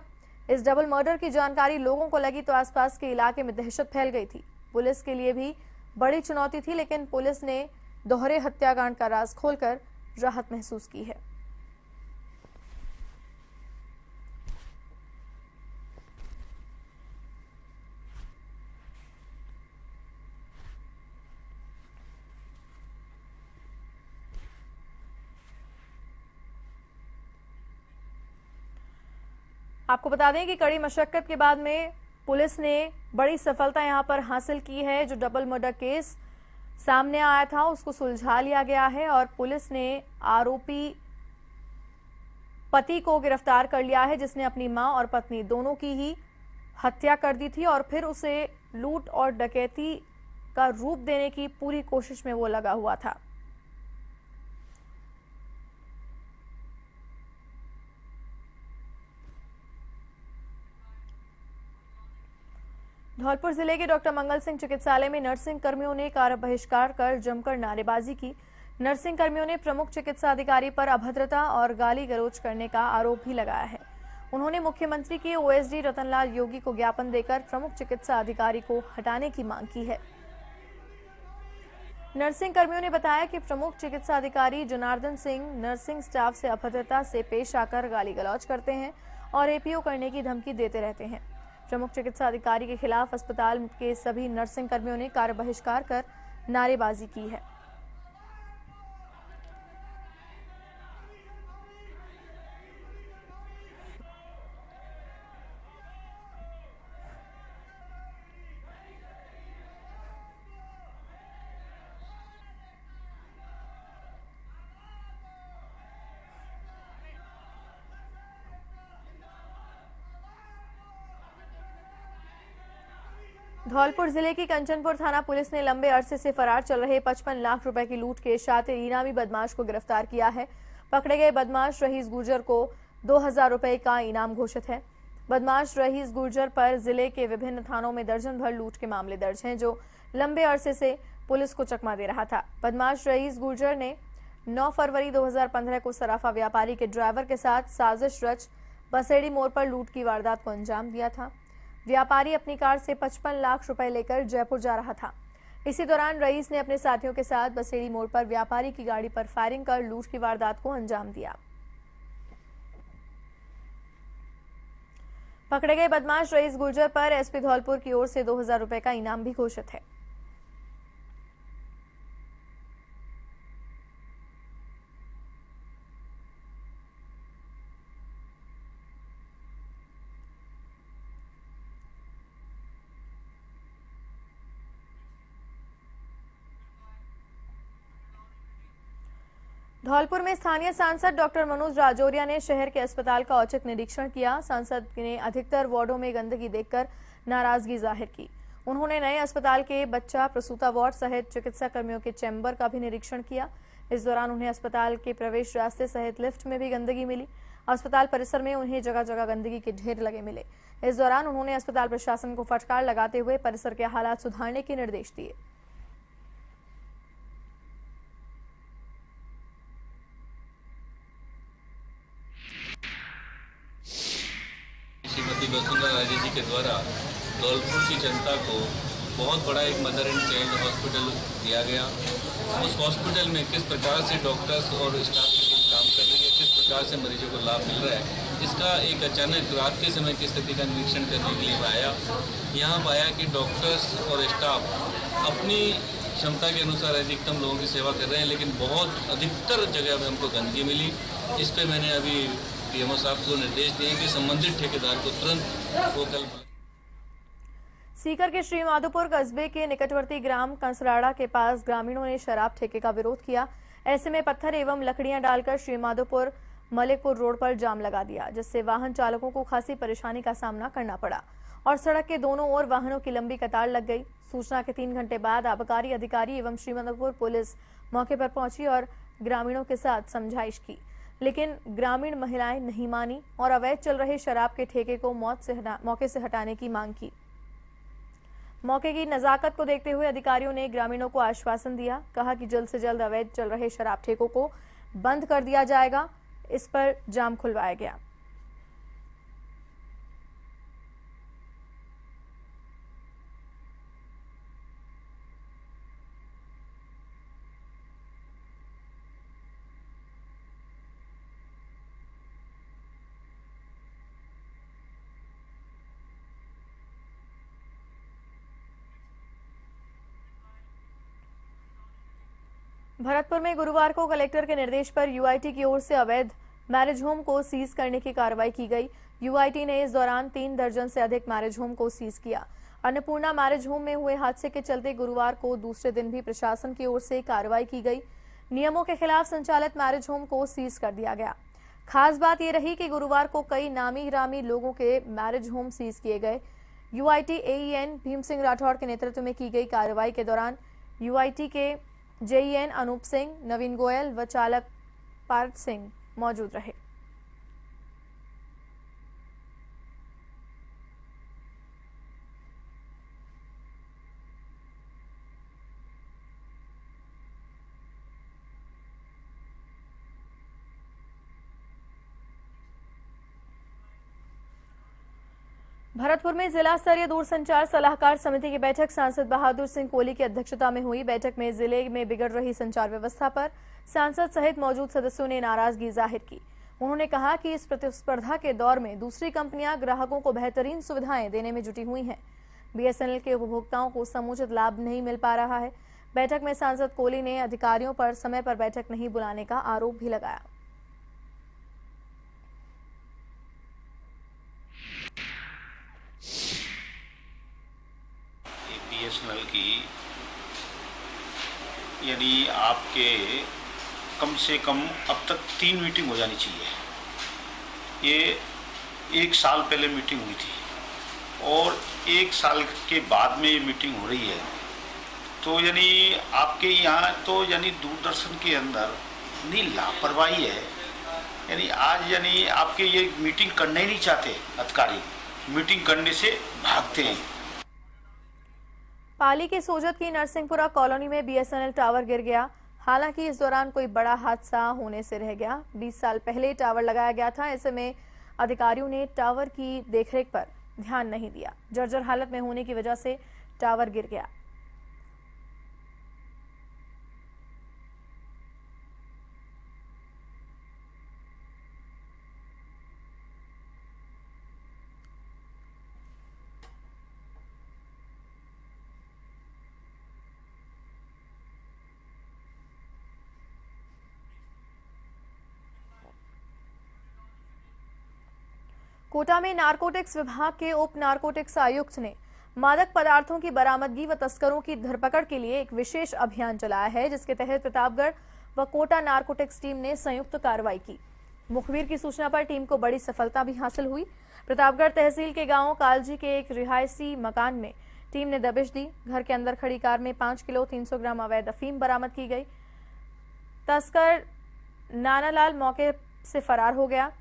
इस डबल मर्डर की जानकारी लोगों को लगी तो आसपास के इलाके में दहशत फैल गई थी। पुलिस के लिए भी बड़ी चुनौती थी, लेकिन पुलिस ने दोहरे हत्याकांड का राज खोलकर राहत महसूस की है। आपको बता दें कि कड़ी मशक्कत के बाद में पुलिस ने बड़ी सफलता यहां पर हासिल की है। जो डबल मर्डर केस सामने आया था उसको सुलझा लिया गया है और पुलिस ने आरोपी पति को गिरफ्तार कर लिया है, जिसने अपनी मां और पत्नी दोनों की ही हत्या कर दी थी और फिर उसे लूट और डकैती का रूप देने की पूरी कोशिश में वो लगा हुआ था। धौलपुर जिले के डॉक्टर मंगल सिंह चिकित्सालय में नर्सिंग कर्मियों ने कार्य बहिष्कार कर जमकर नारेबाजी की। नर्सिंग कर्मियों ने प्रमुख चिकित्सा अधिकारी पर अभद्रता और गाली गलौज करने का आरोप भी लगाया है। उन्होंने मुख्यमंत्री के ओएसडी रतनलाल योगी को ज्ञापन देकर प्रमुख चिकित्सा अधिकारी को हटाने की मांग की है। नर्सिंग कर्मियों ने बताया कि प्रमुख चिकित्सा अधिकारी जनार्दन सिंह नर्सिंग स्टाफ से अभद्रता से पेश आकर गाली गलौज करते हैं और एपीओ करने की धमकी देते रहते हैं। प्रमुख चिकित्सा अधिकारी के खिलाफ अस्पताल के सभी नर्सिंग कर्मियों ने कार्य बहिष्कार कर नारेबाजी की है। धौलपुर जिले की कंचनपुर थाना पुलिस ने लंबे अरसे से फरार चल रहे 55 लाख रुपए की लूट के शातिर इनामी बदमाश को गिरफ्तार किया है। पकड़े गए बदमाश रहीस गुर्जर को 2000 रुपए का इनाम घोषित है। बदमाश रहीस गुर्जर पर जिले के विभिन्न थानों में दर्जन भर लूट के मामले दर्ज हैं, जो लंबे अरसे से पुलिस को चकमा दे रहा था। बदमाश रहीस गुर्जर ने 9 फरवरी 2015 को सराफा व्यापारी के ड्राइवर के साथ साजिश रच बसेड़ी मोड़ पर लूट की वारदात को अंजाम दिया था। व्यापारी अपनी कार से 55 लाख रुपए लेकर जयपुर जा रहा था। इसी दौरान रईस ने अपने साथियों के साथ बसेड़ी मोड़ पर व्यापारी की गाड़ी पर फायरिंग कर लूट की वारदात को अंजाम दिया। पकड़े गए बदमाश रईस गुर्जर पर एसपी धौलपुर की ओर से 2000 रुपए का इनाम भी घोषित है। धौलपुर में स्थानीय सांसद डॉक्टर मनोज राजौरिया ने शहर के अस्पताल का औचक निरीक्षण किया। सांसद ने अधिकतर वार्डों में गंदगी देखकर नाराजगी जाहिर की। उन्होंने नए अस्पताल के बच्चा प्रसूता वार्ड सहित चिकित्सा कर्मियों के चैम्बर का भी निरीक्षण किया। इस दौरान उन्हें अस्पताल के प्रवेश रास्ते सहित लिफ्ट में भी गंदगी मिली। अस्पताल परिसर में उन्हें जगह जगह गंदगी के ढेर लगे मिले। इस दौरान उन्होंने अस्पताल प्रशासन को फटकार लगाते हुए परिसर के हालात सुधारने के निर्देश दिए। श्रीमती वसुंधरा राजे जी के द्वारा धौलपुर की जनता को बहुत बड़ा एक मदर एंड चाइल्ड हॉस्पिटल दिया गया। उस हॉस्पिटल में किस प्रकार से डॉक्टर्स और स्टाफ की टीम काम कर रही है, किस प्रकार से मरीजों को लाभ मिल रहा है, इसका एक अचानक रात के समय की स्थिति का निरीक्षण करने के लिए आया। यहाँ पाया कि डॉक्टर्स और स्टाफ अपनी क्षमता के अनुसार अधिकतम लोगों की सेवा कर रहे हैं, लेकिन बहुत अधिकतर जगह में हमको गंदगी मिली। इस पर मैंने अभी पीएमओ साहब को निर्देश दिए कि संबंधित ठेकेदार को तुरंत वो कल। सीकर के श्री माधोपुर कस्बे के निकटवर्ती ग्राम कंसराड़ा के पास ग्रामीणों ने शराब ठेके का विरोध किया। ऐसे में पत्थर एवं लकड़ियां डालकर श्री माधोपुर मलिकपुर रोड पर जाम लगा दिया, जिससे वाहन चालकों को खासी परेशानी का सामना करना पड़ा और सड़क के दोनों ओर वाहनों की लंबी कतार लग गई। सूचना के 3 घंटे बाद आबकारी अधिकारी एवं श्री माधोपुर पुलिस मौके पर पहुंची और ग्रामीणों के साथ समझाइश की, लेकिन ग्रामीण महिलाएं नहीं मानी और अवैध चल रहे शराब के ठेके को मौके से हटाने की मांग की। मौके की नजाकत को देखते हुए अधिकारियों ने ग्रामीणों को आश्वासन दिया, कहा कि जल्द से जल्द अवैध चल रहे शराब ठेकों को बंद कर दिया जाएगा। इस पर जाम खुलवाया गया। भरतपुर में गुरुवार को कलेक्टर के निर्देश पर यूआईटी की ओर से अवैध मैरिज होम को सीज करने की कार्रवाई की गई। यूआईटी ने इस दौरान 3 दर्जन से अधिक मैरिज होम को सीज किया। अन्नपूर्णा मैरिज होम में हुए हादसे के चलते गुरुवार को दूसरे दिन भी प्रशासन की ओर से कार्रवाई की गई। नियमों के खिलाफ संचालित मैरिज होम को सीज कर दिया गया। खास बात यह रही कि गुरुवार को कई नामी गिरामी लोगों के मैरिज होम सीज किए गए। यूआईटी एईएन भीम सिंह राठौड़ के नेतृत्व में की गई कार्रवाई के दौरान यूआईटी के जेईएन अनूप सिंह, नवीन गोयल व चालक पार्थ सिंह मौजूद रहे। भरतपुर में जिला स्तरीय दूरसंचार सलाहकार समिति की बैठक सांसद बहादुर सिंह कोहली की अध्यक्षता में हुई। बैठक में जिले में बिगड़ रही संचार व्यवस्था पर सांसद सहित मौजूद सदस्यों ने नाराजगी जाहिर की। उन्होंने कहा कि इस प्रतिस्पर्धा के दौर में दूसरी कंपनियां ग्राहकों को बेहतरीन सुविधाएं देने में जुटी हुई हैं। बीएसएनएल के उपभोक्ताओं को समुचित लाभ नहीं मिल पा रहा है। बैठक में सांसद कोहली ने अधिकारियों पर समय पर बैठक नहीं बुलाने का आरोप भी लगाया। बीएसएनएल की यानी आपके कम से कम अब तक 3 मीटिंग हो जानी चाहिए। ये 1 साल पहले मीटिंग हुई थी और 1 साल के बाद में ये मीटिंग हो रही है। तो यानी आपके यहाँ तो यानी दूरदर्शन के अंदर इतनी लापरवाही है। यानी आज यानी आपके ये मीटिंग करना ही नहीं चाहते अधिकारी, मीटिंग करने से भागते हैं। पाली के सोजत की नरसिंहपुरा कॉलोनी में बीएसएनएल टावर गिर गया। हालांकि इस दौरान कोई बड़ा हादसा होने से रह गया। 20 साल पहले टावर लगाया गया था। ऐसे में अधिकारियों ने टावर की देखरेख पर ध्यान नहीं दिया। जर्जर हालत में होने की वजह से टावर गिर गया। कोटा में नारकोटिक्स विभाग के उप नारकोटिक्स आयुक्त ने मादक पदार्थों की बरामदगी व तस्करों की धरपकड़ के लिए एक विशेष अभियान चलाया है, जिसके तहत प्रतापगढ़ व कोटा नारकोटिक्स टीम ने संयुक्त कार्रवाई की। मुखबिर की सूचना पर टीम को बड़ी सफलता भी हासिल हुई। प्रतापगढ़ तहसील के गांव कालजी के एक रिहायशी मकान में टीम ने दबिश दी। घर के अंदर खड़ी कार में 5 किलो 300 ग्राम अवैध अफीम बरामद की गई। तस्कर नानालाल मौके से फरार हो गया।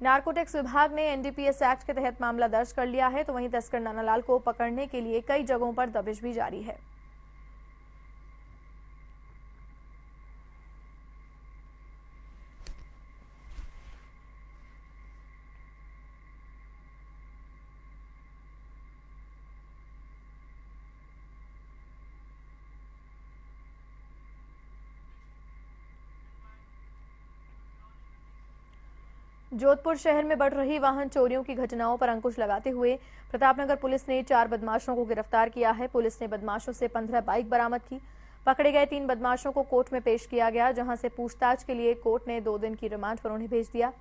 नारकोटिक्स विभाग ने एनडीपीएस एक्ट के तहत मामला दर्ज कर लिया है, तो वहीं तस्कर नानालाल को पकड़ने के लिए कई जगहों पर दबिश भी जारी है। जोधपुर शहर में बढ़ रही वाहन चोरियों की घटनाओं पर अंकुश लगाते हुए प्रतापनगर पुलिस ने 4 बदमाशों को गिरफ्तार किया है। पुलिस ने बदमाशों से 15 बाइक बरामद की। पकड़े गए 3 बदमाशों को कोर्ट में पेश किया गया, जहां से पूछताछ के लिए कोर्ट ने 2 दिन की रिमांड पर उन्हें भेज दिया।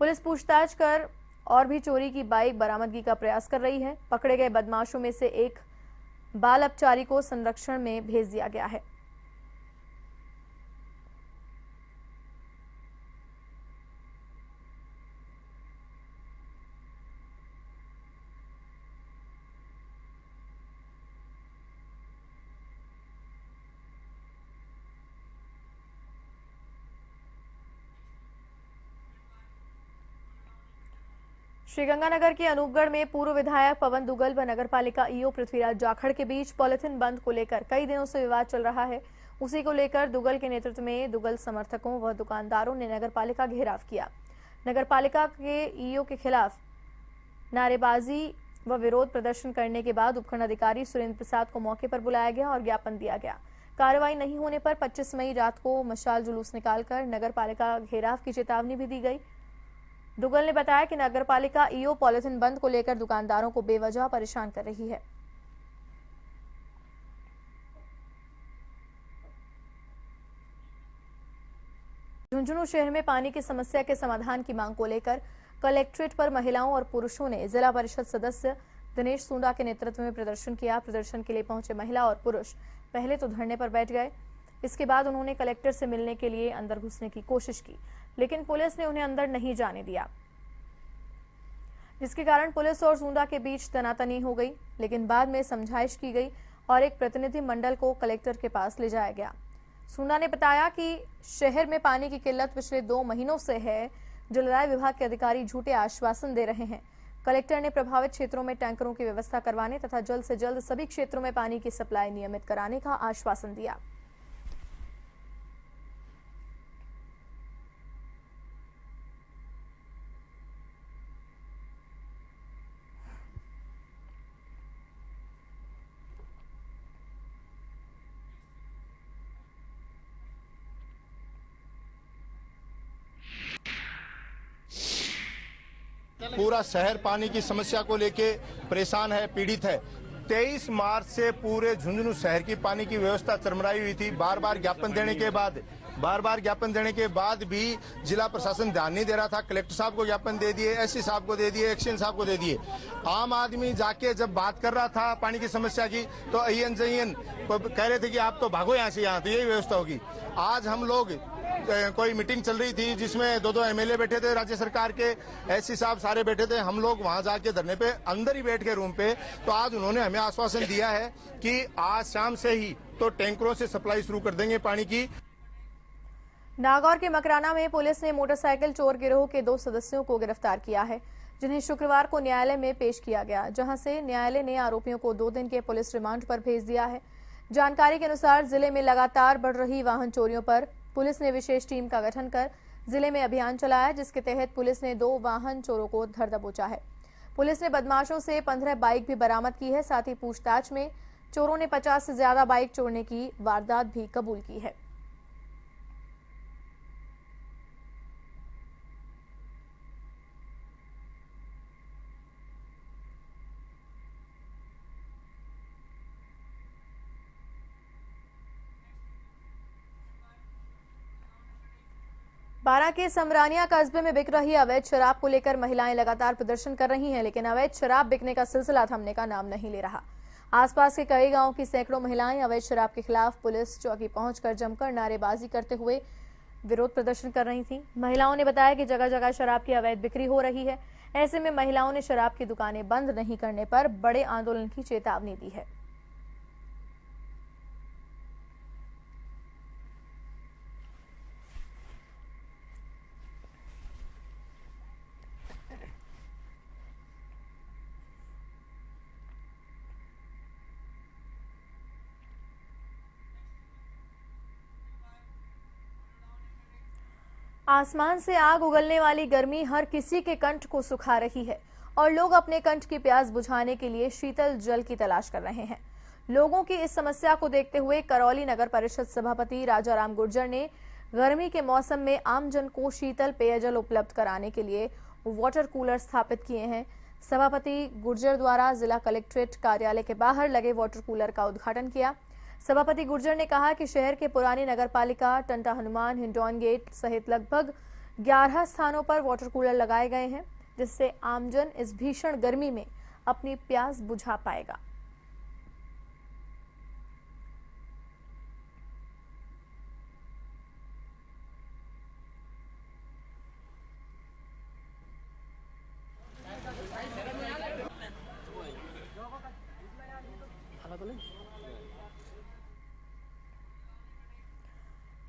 पुलिस पूछताछ कर और भी चोरी की बाइक बरामदगी का प्रयास कर रही है। पकड़े गए बदमाशों में से एक बाल अपचारी को संरक्षण में भेज दिया गया है। श्रीगंगानगर के अनूपगढ़ में पूर्व विधायक पवन दुगल व नगरपालिका ईओ पृथ्वीराज जाखड़ के बीच पॉलिथीन बंद को लेकर कई दिनों से विवाद चल रहा है। उसी को लेकर दुगल के नेतृत्व में दुगल समर्थकों व दुकानदारों ने नगरपालिका घेराव किया। नगरपालिका के ईओ के खिलाफ नारेबाजी व विरोध प्रदर्शन करने के बाद उपखंड अधिकारी सुरेंद्र प्रसाद को मौके पर बुलाया गया और ज्ञापन दिया गया। कार्रवाई नहीं होने पर 25 मई रात को मशाल जुलूस निकालकर नगरपालिका घेराव की चेतावनी भी दी गई। दुगल ने बताया कि नगरपालिका ईओ पॉलिथीन बंद को लेकर दुकानदारों को बेवजह परेशान कर रही है। झुंझुनू शहर में पानी की समस्या के समाधान की मांग को लेकर कलेक्ट्रेट पर महिलाओं और पुरुषों ने जिला परिषद सदस्य दिनेश सुंडा के नेतृत्व में प्रदर्शन किया। प्रदर्शन के लिए पहुंचे महिला और पुरुष पहले तो धरने पर बैठ गए। इसके बाद उन्होंने कलेक्टर से मिलने के लिए अंदर घुसने की कोशिश की, लेकिन पुलिस ने उन्हें अंदर नहीं जाने दिया, जिसके कारण पुलिस और सूंडा के बीच तनातनी हो गई। लेकिन बाद में समझाइश की गई और एक प्रतिनिधि मंडल को कलेक्टर के पास ले जाया गया। सूंडा ने बताया कि शहर में पानी की किल्लत पिछले 2 महीनों से है। जलदाय विभाग के अधिकारी झूठे आश्वासन दे रहे हैं। कलेक्टर ने प्रभावित क्षेत्रों में टैंकरों की व्यवस्था करवाने तथा जल्द से जल्द सभी क्षेत्रों में पानी की सप्लाई नियमित कराने का आश्वासन दिया। पूरा शहर पानी की समस्या को लेके परेशान है, पीड़ित है। 23 मार्च से पूरे झुंझुनू शहर की पानी की व्यवस्था चरमराई हुई थी। बार बार ज्ञापन देने के बाद भी जिला प्रशासन ध्यान नहीं दे रहा था। कलेक्टर साहब को ज्ञापन दे दिए, एससी साहब को दे दिए, एक्शन साहब को दे दिए। आम आदमी जाके जब बात कर रहा था पानी की समस्या की तो अयन जयन कह रहे थे कि आप तो भागो यहाँ से, यहाँ तो यही व्यवस्था होगी। आज हम लोग कोई मीटिंग चल रही थी जिसमें 2 एमएलए बैठे थे, राज्य सरकार के एससी साहब सारे बैठे थे। हम लोग वहां जाके धरने पे अंदर ही बैठ के रूम पे, तो आज उन्होंने हमें आश्वासन दिया है कि आज शाम से ही तो टैंकरों से सप्लाई शुरू कर देंगे पानी की। नागौर के मकराना में पुलिस ने मोटरसाइकिल चोर गिरोह के 2 सदस्यों को गिरफ्तार किया है, जिन्हें शुक्रवार को न्यायालय में पेश किया गया, जहां से न्यायालय ने आरोपियों को 2 दिन के पुलिस रिमांड पर भेज दिया है। जानकारी के अनुसार जिले में लगातार बढ़ रही वाहन चोरियों पर पुलिस ने विशेष टीम का गठन कर जिले में अभियान चलाया, जिसके तहत पुलिस ने 2 वाहन चोरों को धर दबोचा है। पुलिस ने बदमाशों से 15 बाइक भी बरामद की है। साथ ही पूछताछ में चोरों ने 50 से ज्यादा बाइक चोरने की वारदात भी कबूल की है। बारां के समरानिया कस्बे में बिक रही अवैध शराब को लेकर महिलाएं लगातार प्रदर्शन कर रही हैं, लेकिन अवैध शराब बिकने का सिलसिला थमने का नाम नहीं ले रहा। आसपास के कई गांवों की सैकड़ों महिलाएं अवैध शराब के खिलाफ पुलिस चौकी पहुंचकर जमकर नारेबाजी करते हुए विरोध प्रदर्शन कर रही थी। महिलाओं ने बताया कि जगह जगह शराब की अवैध बिक्री हो रही है। ऐसे में महिलाओं ने शराब की दुकानें बंद नहीं करने पर बड़े आंदोलन की चेतावनी दी है। आसमान से आग उगलने वाली गर्मी हर किसी के कंठ को सुखा रही है और लोग अपने कंठ की प्यास बुझाने के लिए शीतल जल की तलाश कर रहे हैं। लोगों की इस समस्या को देखते हुए करौली नगर परिषद सभापति राजाराम गुर्जर ने गर्मी के मौसम में आमजन को शीतल पेयजल उपलब्ध कराने के लिए वाटर कूलर स्थापित किए हैं। सभापति गुर्जर द्वारा जिला कलेक्ट्रेट कार्यालय के बाहर लगे वाटर कूलर का उद्घाटन किया। सभापति गुर्जर ने कहा कि शहर के पुरानी नगरपालिका, टंटा हनुमान, हिंडौन गेट सहित लगभग 11 स्थानों पर वाटर कूलर लगाए गए हैं, जिससे आमजन इस भीषण गर्मी में अपनी प्यास बुझा पाएगा।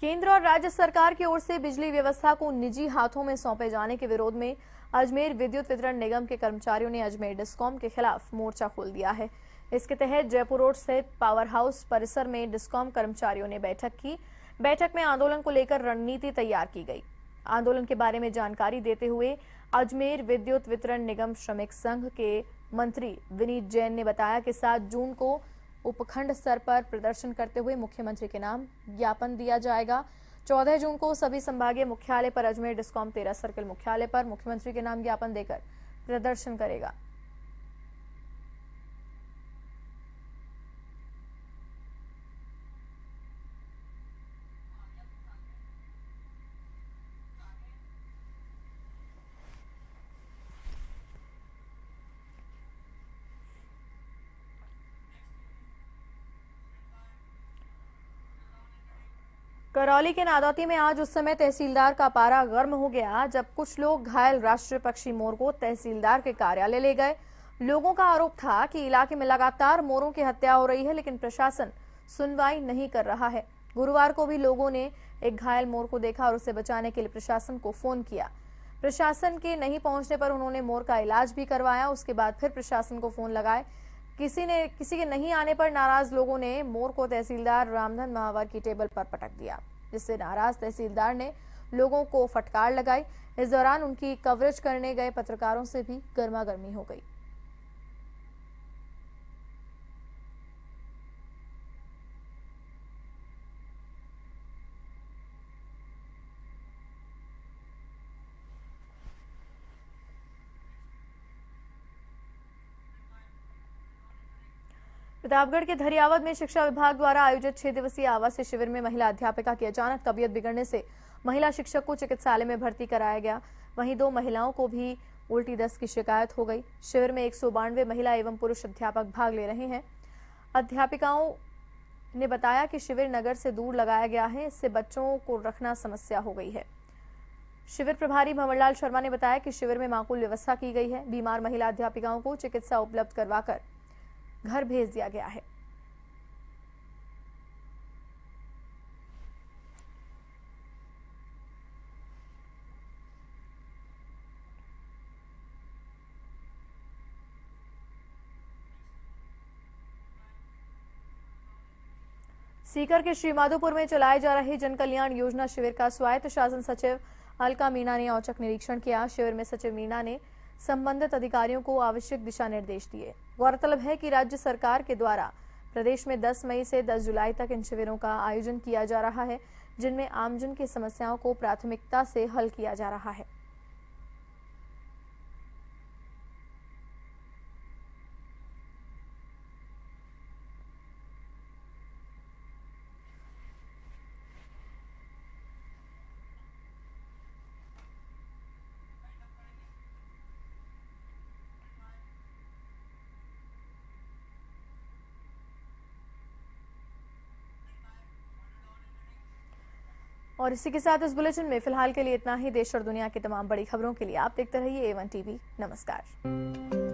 केंद्र और राज्य सरकार की ओर से बिजली व्यवस्था को निजी हाथों में सौंपे जाने के विरोध में अजमेर विद्युत वितरण निगम के कर्मचारियों ने अजमेर डिस्कॉम के खिलाफ मोर्चा खोल दिया है। इसके तहत जयपुर रोड स्थित पावर हाउस परिसर में डिस्कॉम कर्मचारियों ने बैठक की। बैठक में आंदोलन को लेकर रणनीति तैयार की गई। आंदोलन के बारे में जानकारी देते हुए अजमेर विद्युत वितरण निगम श्रमिक संघ के मंत्री विनीत जैन ने बताया कि 7 जून को उपखंड स्तर पर प्रदर्शन करते हुए मुख्यमंत्री के नाम ज्ञापन दिया जाएगा। 14 जून को सभी संभागीय मुख्यालय पर अजमेर डिस्कॉम 13 सर्किल मुख्यालय पर मुख्यमंत्री के नाम ज्ञापन देकर प्रदर्शन करेगा। करौली के नादौती में आज उस समय तहसीलदार का पारा गर्म हो गया जब कुछ लोग घायल राष्ट्रीय पक्षी मोर को तहसीलदार के कार्यालय ले गए। लोगों का आरोप था कि इलाके में लगातार मोरों की हत्या हो रही है, लेकिन प्रशासन सुनवाई नहीं कर रहा है। गुरुवार को भी लोगों ने एक घायल मोर को देखा और उसे बचाने के लिए प्रशासन को फोन किया। प्रशासन के नहीं पहुंचने पर उन्होंने मोर का इलाज भी करवाया। उसके बाद फिर प्रशासन को फोन लगाए। किसी के नहीं आने पर नाराज लोगों ने मोर को तहसीलदार रामधन महावर की टेबल पर पटक दिया, जिससे नाराज तहसीलदार ने लोगों को फटकार लगाई। इस दौरान उनकी कवरेज करने गए पत्रकारों से भी गर्मागर्मी हो गई। प्रतापगढ़ के धरियावद में शिक्षा विभाग द्वारा आयोजित 6 दिवसीय आवासीय शिविर में महिला अध्यापिका की अचानक तबीयत बिगड़ने से महिला शिक्षक को चिकित्सालय में भर्ती कराया गया। वहीं 2 महिलाओं को भी उल्टी दस्त की शिकायत हो गई। शिविर में 192 महिला एवं पुरुष अध्यापक भाग ले रहे हैं। अध्यापिकाओं ने बताया कि शिविर नगर से दूर लगाया गया है, इससे बच्चों को रखना समस्या हो गई है। शिविर प्रभारी भंवरलाल शर्मा ने बताया कि शिविर में माकूल व्यवस्था की गई है। बीमार महिला अध्यापिकाओं को चिकित्सा उपलब्ध करवाकर घर भेज दिया गया है। सीकर के श्रीमाधोपुर में चलाए जा रहे जन कल्याण योजना शिविर का स्वायत्त शासन सचिव अलका मीणा ने औचक निरीक्षण किया। शिविर में सचिव मीणा ने संबंधित अधिकारियों को आवश्यक दिशा निर्देश दिए। गौरतलब है कि राज्य सरकार के द्वारा प्रदेश में 10 मई से 10 जुलाई तक इन शिविरों का आयोजन किया जा रहा है, जिनमें आमजन की समस्याओं को प्राथमिकता से हल किया जा रहा है। और इसी के साथ इस बुलेटिन में फिलहाल के लिए इतना ही। देश और दुनिया की तमाम बड़ी खबरों के लिए आप देखते रहिए A1 TV। नमस्कार।